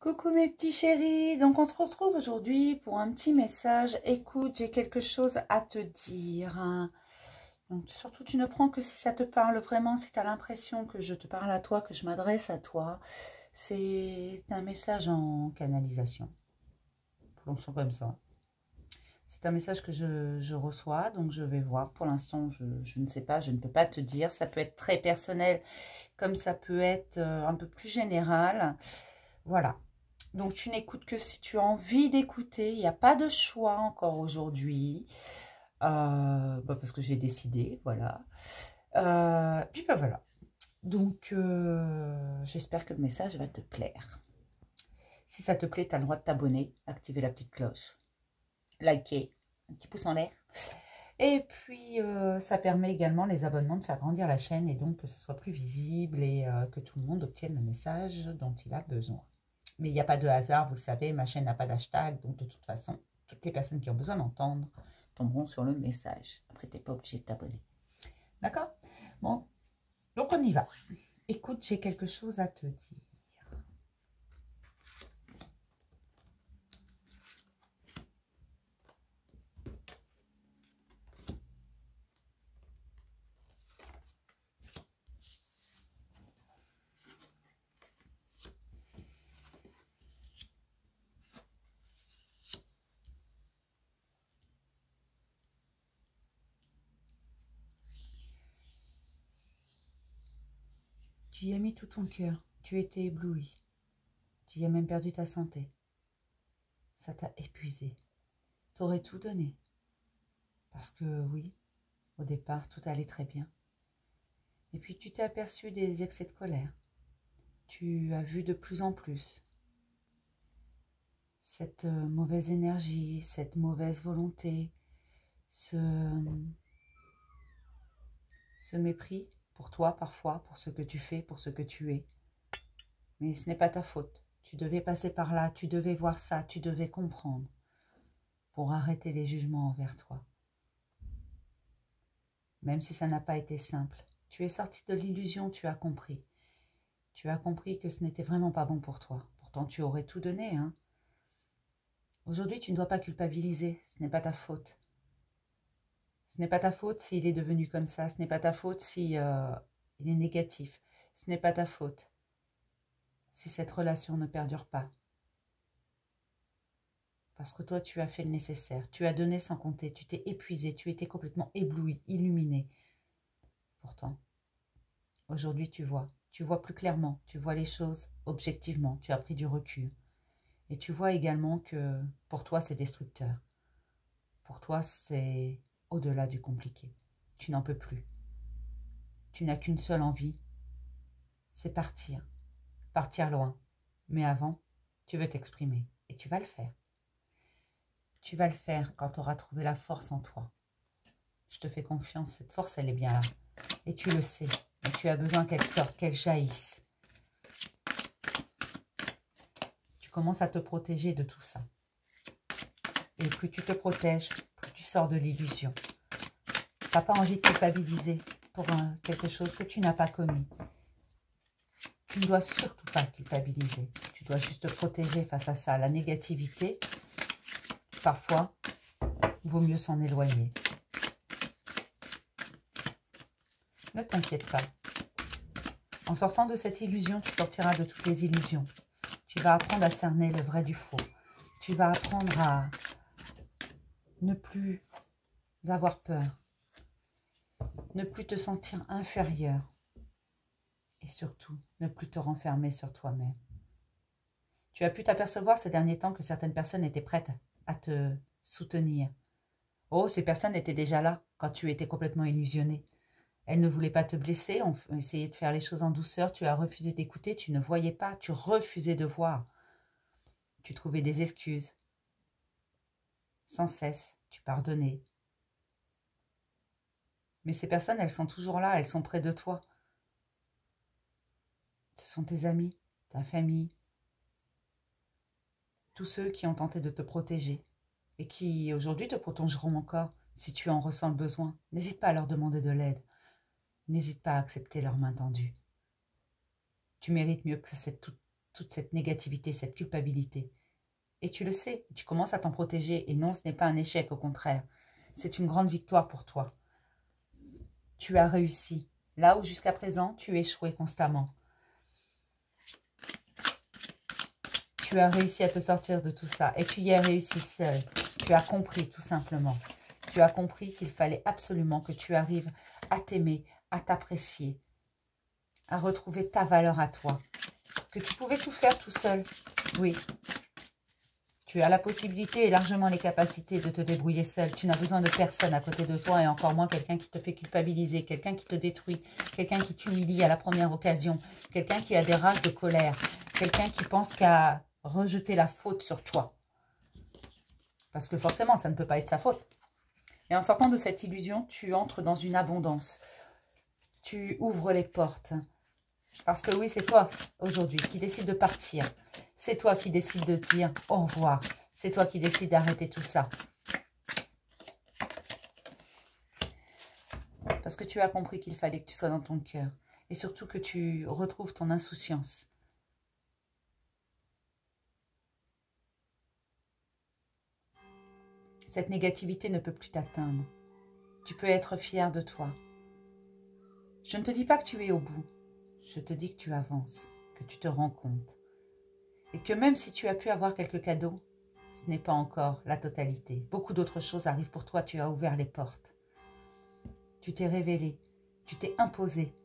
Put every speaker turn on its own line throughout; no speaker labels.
Coucou mes petits chéris, donc on se retrouve aujourd'hui pour un petit message. Écoute, j'ai quelque chose à te dire. Donc, surtout, tu ne prends que si ça te parle vraiment, si tu as l'impression que je te parle à toi, que je m'adresse à toi. C'est un message en canalisation. Plonçons comme ça. C'est un message que je reçois, donc je vais voir. Pour l'instant, je ne sais pas, je ne peux pas te dire. Ça peut être très personnel, comme ça peut être un peu plus général. Voilà. Donc, tu n'écoutes que si tu as envie d'écouter. Il n'y a pas de choix encore aujourd'hui. Parce que j'ai décidé, voilà. Puis, voilà. Donc, j'espère que le message va te plaire. Si ça te plaît, tu as le droit de t'abonner, activer la petite cloche, liker, un petit pouce en l'air. Et puis, ça permet également les abonnements de faire grandir la chaîne et donc que ce soit plus visible et que tout le monde obtienne le message dont il a besoin. Mais il n'y a pas de hasard, vous le savez, ma chaîne n'a pas d'hashtag, donc de toute façon, toutes les personnes qui ont besoin d'entendre tomberont sur le message. Après, tu n'es pas obligé de t'abonner. D'accord? Bon, donc on y va. Écoute, j'ai quelque chose à te dire. Tu y as mis tout ton cœur, tu étais ébloui, tu y as même perdu ta santé. Ça t'a épuisé. Tu aurais tout donné. Parce que oui, au départ, tout allait très bien. Et puis tu t'es aperçu des excès de colère. Tu as vu de plus en plus cette mauvaise énergie, cette mauvaise volonté, ce mépris pour toi parfois, pour ce que tu fais, pour ce que tu es. Mais ce n'est pas ta faute. Tu devais passer par là, tu devais voir ça, tu devais comprendre pour arrêter les jugements envers toi. Même si ça n'a pas été simple. Tu es sorti de l'illusion, tu as compris. Tu as compris que ce n'était vraiment pas bon pour toi. Pourtant, tu aurais tout donné, hein. Aujourd'hui, tu ne dois pas culpabiliser. Ce n'est pas ta faute. Ce n'est pas ta faute s'il est devenu comme ça. Ce n'est pas ta faute si il est négatif. Ce n'est pas ta faute si cette relation ne perdure pas. Parce que toi, tu as fait le nécessaire. Tu as donné sans compter. Tu t'es épuisé. Tu étais complètement ébloui, illuminé. Pourtant, aujourd'hui, tu vois. Tu vois plus clairement. Tu vois les choses objectivement. Tu as pris du recul. Et tu vois également que pour toi, c'est destructeur. Pour toi, c'est au-delà du compliqué. Tu n'en peux plus. Tu n'as qu'une seule envie, c'est partir. Partir loin. Mais avant, tu veux t'exprimer. Et tu vas le faire. Tu vas le faire quand tu auras trouvé la force en toi. Je te fais confiance, cette force, elle est bien là. Et tu le sais. Et tu as besoin qu'elle sorte, qu'elle jaillisse. Tu commences à te protéger de tout ça. Et plus tu te protèges, plus tu sors de l'illusion. Tu n'as pas envie de culpabiliser pour quelque chose que tu n'as pas commis. Tu ne dois surtout pas culpabiliser. Tu dois juste te protéger face à ça. La négativité, parfois, vaut mieux s'en éloigner. Ne t'inquiète pas. En sortant de cette illusion, tu sortiras de toutes les illusions. Tu vas apprendre à cerner le vrai du faux. Tu vas apprendre à ne plus avoir peur. Ne plus te sentir inférieur. Et surtout, ne plus te renfermer sur toi-même. Tu as pu t'apercevoir ces derniers temps que certaines personnes étaient prêtes à te soutenir. Oh, ces personnes étaient déjà là quand tu étais complètement illusionné. Elles ne voulaient pas te blesser, on essayait de faire les choses en douceur, tu as refusé d'écouter, tu ne voyais pas, tu refusais de voir. Tu trouvais des excuses. Sans cesse, tu pardonnais. Mais ces personnes, elles sont toujours là, elles sont près de toi. Ce sont tes amis, ta famille, tous ceux qui ont tenté de te protéger et qui aujourd'hui te protégeront encore si tu en ressens le besoin. N'hésite pas à leur demander de l'aide. N'hésite pas à accepter leur main tendue. Tu mérites mieux que cette toute cette négativité, cette culpabilité. Et tu le sais, tu commences à t'en protéger. Et non, ce n'est pas un échec, au contraire. C'est une grande victoire pour toi. Tu as réussi. Là où jusqu'à présent, tu échouais constamment. Tu as réussi à te sortir de tout ça. Et tu y as réussi seul. Tu as compris, tout simplement. Tu as compris qu'il fallait absolument que tu arrives à t'aimer, à t'apprécier, à retrouver ta valeur à toi. Que tu pouvais tout faire tout seul. Oui. Tu as la possibilité et largement les capacités de te débrouiller seul. Tu n'as besoin de personne à côté de toi et encore moins quelqu'un qui te fait culpabiliser, quelqu'un qui te détruit, quelqu'un qui t'humilie à la première occasion, quelqu'un qui a des rages de colère, quelqu'un qui pense qu'à rejeter la faute sur toi. Parce que forcément, ça ne peut pas être sa faute. Et en sortant de cette illusion, tu entres dans une abondance. Tu ouvres les portes. Parce que oui, c'est toi aujourd'hui qui décide de partir. C'est toi qui décide de dire au revoir. C'est toi qui décide d'arrêter tout ça. Parce que tu as compris qu'il fallait que tu sois dans ton cœur. Et surtout que tu retrouves ton insouciance. Cette négativité ne peut plus t'atteindre. Tu peux être fier de toi. Je ne te dis pas que tu es au bout. Je te dis que tu avances, que tu te rends compte. Et que même si tu as pu avoir quelques cadeaux, ce n'est pas encore la totalité. Beaucoup d'autres choses arrivent pour toi. Tu as ouvert les portes. Tu t'es révélé. Tu t'es imposé.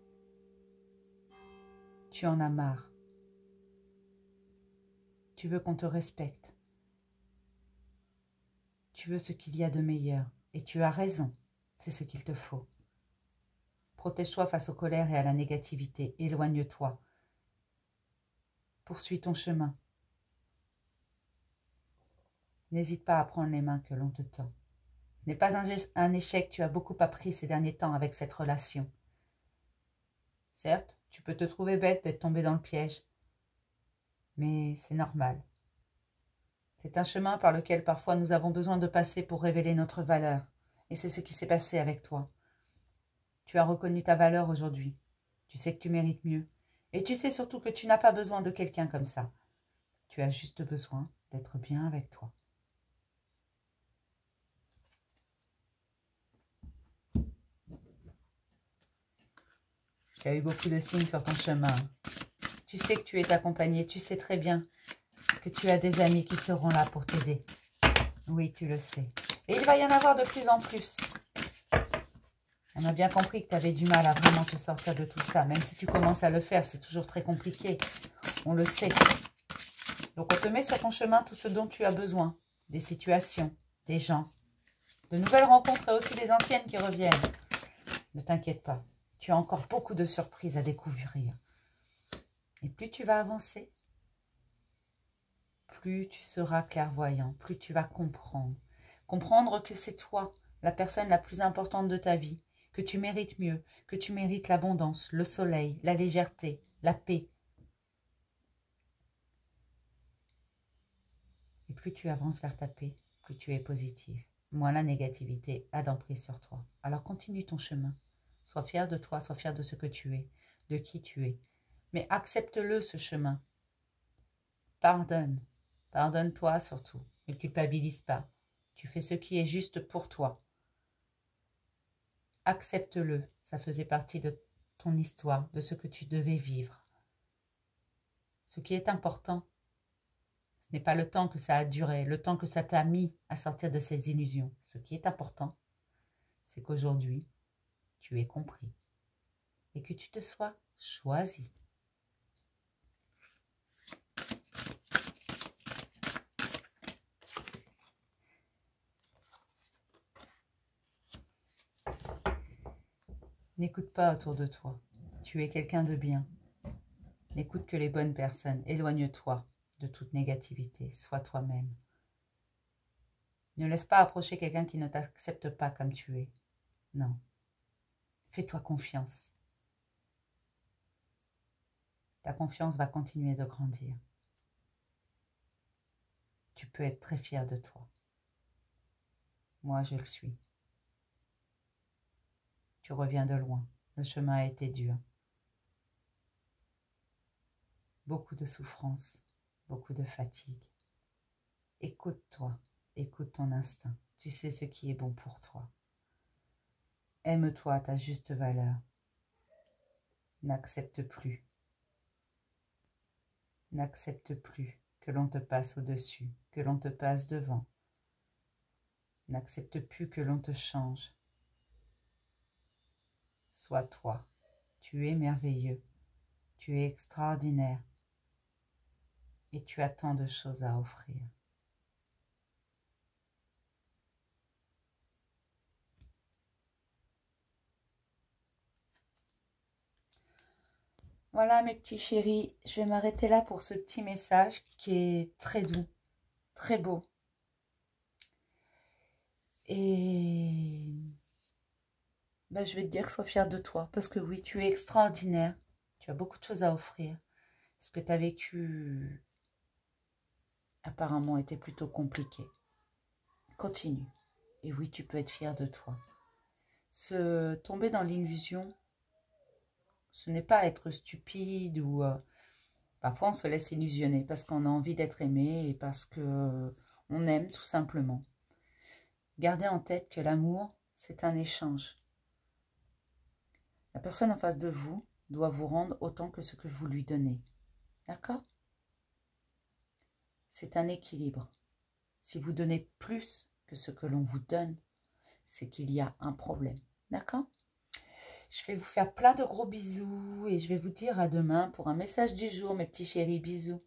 Tu en as marre. Tu veux qu'on te respecte. Tu veux ce qu'il y a de meilleur. Et tu as raison. C'est ce qu'il te faut. Protège-toi face aux colères et à la négativité. Éloigne-toi. Poursuis ton chemin. N'hésite pas à prendre les mains que l'on te tend. Ce n'est pas un échec, tu as beaucoup appris ces derniers temps avec cette relation. Certes, tu peux te trouver bête d'être tombé dans le piège, mais c'est normal. C'est un chemin par lequel parfois nous avons besoin de passer pour révéler notre valeur. Et c'est ce qui s'est passé avec toi. Tu as reconnu ta valeur aujourd'hui. Tu sais que tu mérites mieux. Et tu sais surtout que tu n'as pas besoin de quelqu'un comme ça. Tu as juste besoin d'être bien avec toi. Tu as eu beaucoup de signes sur ton chemin. Tu sais que tu es accompagné. Tu sais très bien que tu as des amis qui seront là pour t'aider. Oui, tu le sais. Et il va y en avoir de plus en plus. On a bien compris que tu avais du mal à vraiment te sortir de tout ça. Même si tu commences à le faire, c'est toujours très compliqué. On le sait. Donc, on te met sur ton chemin tout ce dont tu as besoin. Des situations, des gens, de nouvelles rencontres et aussi des anciennes qui reviennent. Ne t'inquiète pas. Tu as encore beaucoup de surprises à découvrir. Et plus tu vas avancer, plus tu seras clairvoyant, plus tu vas comprendre. Comprendre que c'est toi, la personne la plus importante de ta vie, que tu mérites mieux, que tu mérites l'abondance, le soleil, la légèreté, la paix. Et plus tu avances vers ta paix, plus tu es positive. Moins la négativité a d'emprise sur toi. Alors continue ton chemin. Sois fier de toi, sois fier de ce que tu es, de qui tu es. Mais accepte-le, ce chemin. Pardonne. Pardonne-toi surtout. Ne culpabilise pas. Tu fais ce qui est juste pour toi. Accepte-le. Ça faisait partie de ton histoire, de ce que tu devais vivre. Ce qui est important, ce n'est pas le temps que ça a duré, le temps que ça t'a mis à sortir de ces illusions. Ce qui est important, c'est qu'aujourd'hui, tu aies compris et que tu te sois choisi. N'écoute pas autour de toi. Tu es quelqu'un de bien. N'écoute que les bonnes personnes. Éloigne-toi de toute négativité. Sois toi-même. Ne laisse pas approcher quelqu'un qui ne t'accepte pas comme tu es. Non. Fais-toi confiance. Ta confiance va continuer de grandir. Tu peux être très fier de toi. Moi, je le suis. Tu reviens de loin. Le chemin a été dur. beaucoup de souffrance, beaucoup de fatigue. Écoute-toi, écoute ton instinct. Tu sais ce qui est bon pour toi. Aime-toi à ta juste valeur. N'accepte plus. N'accepte plus que l'on te passe au-dessus, que l'on te passe devant. N'accepte plus que l'on te change. Sois toi. Tu es merveilleux. Tu es extraordinaire. Et tu as tant de choses à offrir. Voilà mes petits chéris, je vais m'arrêter là pour ce petit message qui est très doux, très beau. Et je vais te dire, sois fière de toi, parce que oui, tu es extraordinaire. Tu as beaucoup de choses à offrir. Ce que tu as vécu, apparemment, était plutôt compliqué. Continue. Et oui, tu peux être fière de toi. Se tomber dans l'illusion, ce n'est pas être stupide ou... parfois, on se laisse illusionner parce qu'on a envie d'être aimé et parce que on aime tout simplement. Gardez en tête que l'amour, c'est un échange. La personne en face de vous doit vous rendre autant que ce que vous lui donnez. D'accord? C'est un équilibre. Si vous donnez plus que ce que l'on vous donne, c'est qu'il y a un problème. D'accord? Je vais vous faire plein de gros bisous et je vais vous dire à demain pour un message du jour, mes petits chéris. Bisous.